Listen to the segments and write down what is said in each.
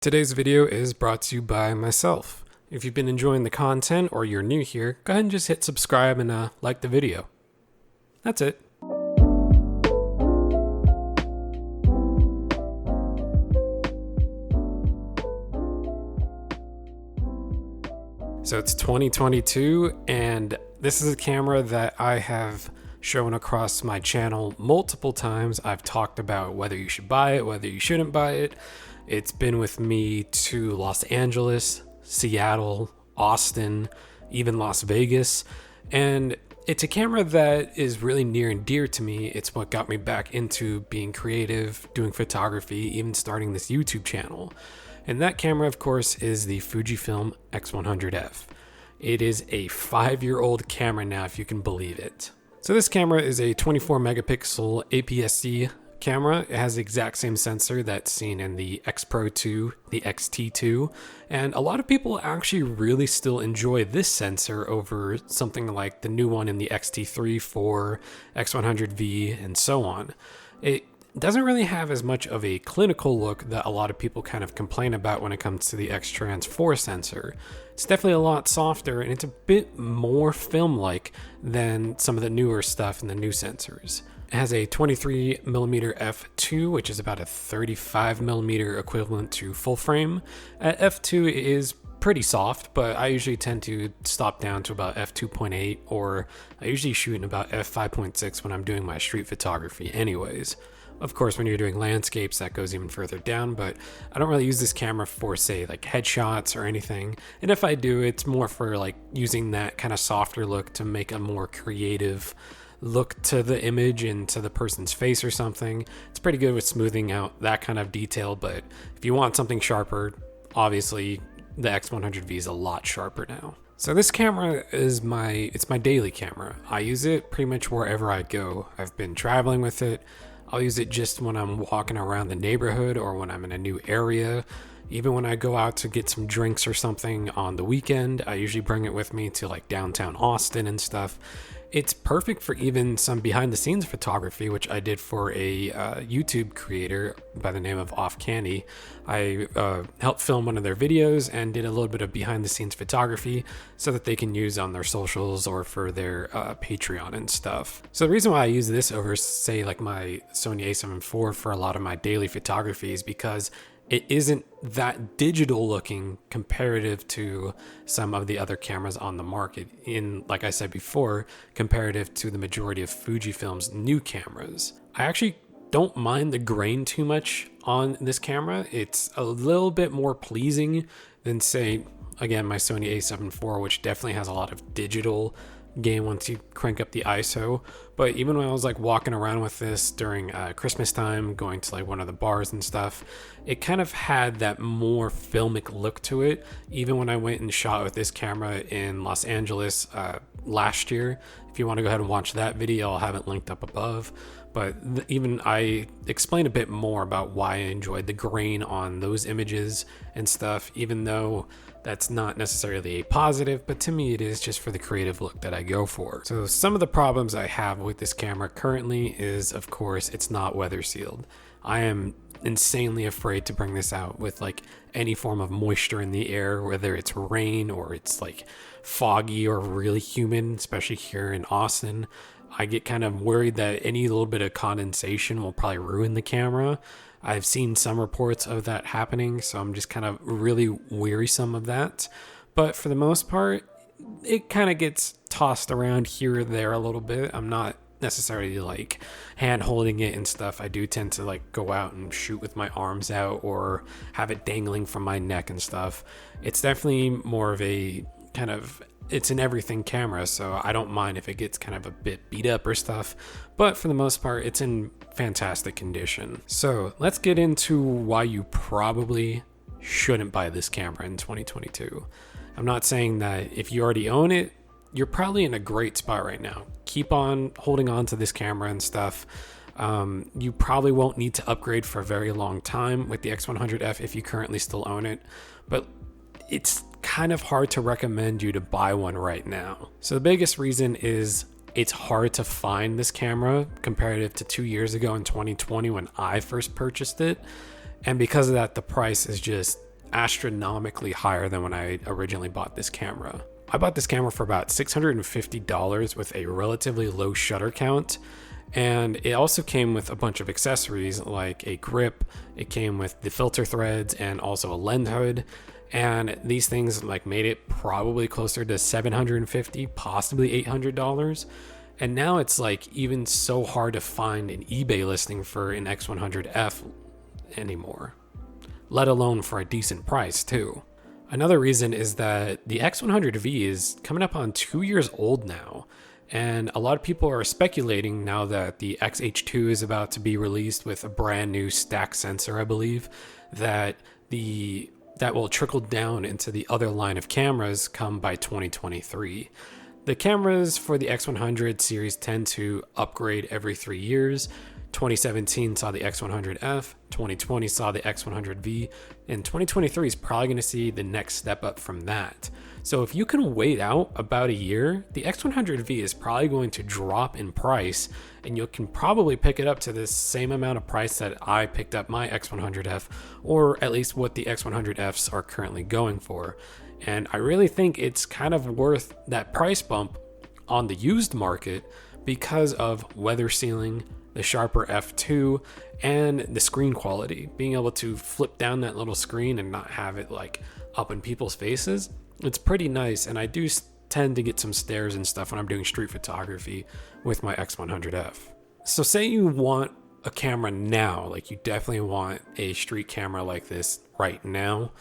Today's video is brought to you by myself. If you've been enjoying the content or you're new here, go ahead and just hit subscribe and like the video. That's it. So it's 2022 and this is a camera that I have shown across my channel multiple times. I've talked about whether you should buy it, whether you shouldn't buy it. It's been with me to Los Angeles, Seattle, Austin, even Las Vegas. And it's a camera that is really near and dear to me. It's what got me back into being creative, doing photography, even starting this YouTube channel. And that camera, of course, is the Fujifilm X100F. It is a 5-year-old camera now, if you can believe it. So this camera is a 24 megapixel APS-C camera. It has the exact same sensor that's seen in the X Pro 2, the XT2, and a lot of people actually really still enjoy this sensor over something like the new one in the XT3, 4, X100V, and so on. It doesn't really have as much of a clinical look that a lot of people kind of complain about when it comes to the X-Trans 4 sensor. It's definitely a lot softer and it's a bit more film-like than some of the newer stuff in the new sensors. It has a 23mm f2, which is about a 35mm equivalent to full frame. At f2 it is pretty soft, but I usually tend to stop down to about f2.8, or I usually shoot in about f5.6 when I'm doing my street photography anyways. Of course, when you're doing landscapes, that goes even further down, but I don't really use this camera for, say, like headshots or anything. And if I do, it's more for like using that kind of softer look to make a more creative look to the image and to the person's face or something. It's pretty good with smoothing out that kind of detail, but if you want something sharper, obviously the X100V is a lot sharper now. So this camera is my daily camera. I use it pretty much wherever I go. I've been traveling with it. I'll use it just when I'm walking around the neighborhood or when I'm in a new area. Even when I go out to get some drinks or something on the weekend, I usually bring it with me to like downtown Austin and stuff. It's perfect for even some behind the scenes photography, which I did for a YouTube creator by the name of Off Candy. I helped film one of their videos and did a little bit of behind the scenes photography so that they can use on their socials or for their Patreon and stuff. So the reason why I use this over, say, like my Sony a7 IV for a lot of my daily photography is because it isn't that digital looking comparative to some of the other cameras on the market, in, like I said before, comparative to the majority of Fujifilm's new cameras. I actually don't mind the grain too much on this camera. It's a little bit more pleasing than, say, again, my Sony a7 IV, which definitely has a lot of digital gain once you crank up the ISO. But even when I was like walking around with this during Christmas time, going to like one of the bars and stuff, it kind of had that more filmic look to it. Even when I went and shot with this camera in Los Angeles last year, if you want to go ahead and watch that video, I'll have it linked up above. But even I explained a bit more about why I enjoyed the grain on those images and stuff, even though that's not necessarily a positive, but to me it is just for the creative look that I go for. So some of the problems I have with this camera currently is, of course, it's not weather sealed. I am insanely afraid to bring this out with like any form of moisture in the air, whether it's rain or it's like foggy or really humid, especially here in Austin. I get kind of worried that any little bit of condensation will probably ruin the camera. I've seen some reports of that happening, so I'm just kind of really wearisome of that. But for the most part, it kind of gets tossed around here or there a little bit. I'm not necessarily like hand holding it and stuff. I do tend to like go out and shoot with my arms out or have it dangling from my neck and stuff. It's definitely more of a kind of, it's an everything camera, so I don't mind if it gets kind of a bit beat up or stuff, but for the most part, it's in fantastic condition. So let's get into why you probably shouldn't buy this camera in 2022. I'm not saying that if you already own it, you're probably in a great spot right now. Keep on holding on to this camera and stuff. You probably won't need to upgrade for a very long time with the X100F if you currently still own it, but it's kind of hard to recommend you to buy one right now. So the biggest reason is it's hard to find this camera comparative to 2 years ago in 2020 when I first purchased it. And because of that, the price is just astronomically higher than when I originally bought this camera. I bought this camera for about $650 with a relatively low shutter count, and it also came with a bunch of accessories like a grip. It came with the filter threads and also a lens hood, and these things like made it probably closer to $750, possibly $800. And now it's like even so hard to find an eBay listing for an X100F anymore, let alone for a decent price too. Another reason is that the X100V is coming up on 2 years old now, and a lot of people are speculating now that the XH2 is about to be released with a brand new stack sensor, I believe, that will trickle down into the other line of cameras come by 2023. The cameras for the X100 series tend to upgrade every 3 years. 2017 saw the X100F, 2020 saw the X100V, and 2023 is probably going to see the next step up from that. So if you can wait out about a year, the X100V is probably going to drop in price, and you can probably pick it up to the same amount of price that I picked up my X100F, or at least what the X100Fs are currently going for. And I really think it's kind of worth that price bump on the used market because of weather sealing, the sharper f2, and the screen quality. Being able to flip down that little screen and not have it like up in people's faces, it's pretty nice. And I do tend to get some stares and stuff when I'm doing street photography with my X100F. So say you want a camera now, like you definitely want a street camera like this right now.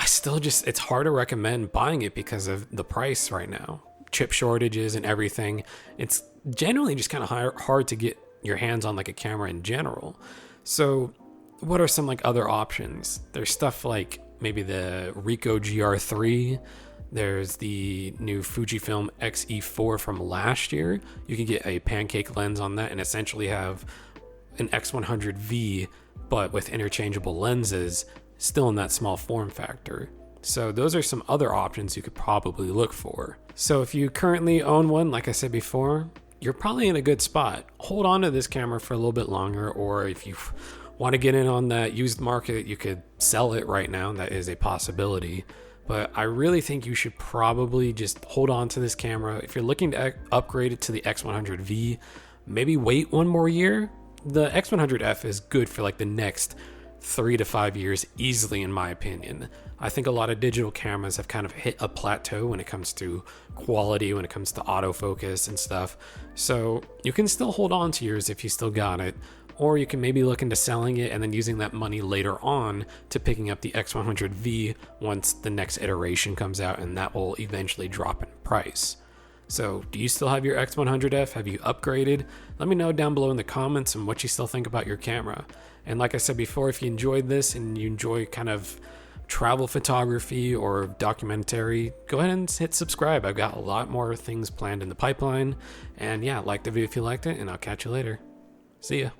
It's hard to recommend buying it because of the price right now. Chip shortages and everything. It's generally just kind of hard to get your hands on like a camera in general. So what are some like other options? There's stuff like maybe the Ricoh GR3. There's the new Fujifilm X100F from last year. You can get a pancake lens on that and essentially have an X100V, but with interchangeable lenses, still in that small form factor. So those are some other options you could probably look for. So if you currently own one, like I said before, you're probably in a good spot. Hold on to this camera for a little bit longer, or if you want to get in on that used market, you could sell it right now. That is a possibility. But I really think you should probably just hold on to this camera. If you're looking to upgrade it to the X100V, maybe wait one more year. The X100F is good for like the next 3 to 5 years easily, in my opinion. I think a lot of digital cameras have kind of hit a plateau when it comes to quality, when it comes to autofocus and stuff. So you can still hold on to yours if you still got it, or you can maybe look into selling it and then using that money later on to picking up the X100V once the next iteration comes out, and that will eventually drop in price. So do you still have your X100F? Have you upgraded? Let me know down below in the comments and what you still think about your camera. And like I said before, if you enjoyed this and you enjoy kind of travel photography or documentary, go ahead and hit subscribe. I've got a lot more things planned in the pipeline. And yeah, like the video if you liked it, and I'll catch you later. See ya.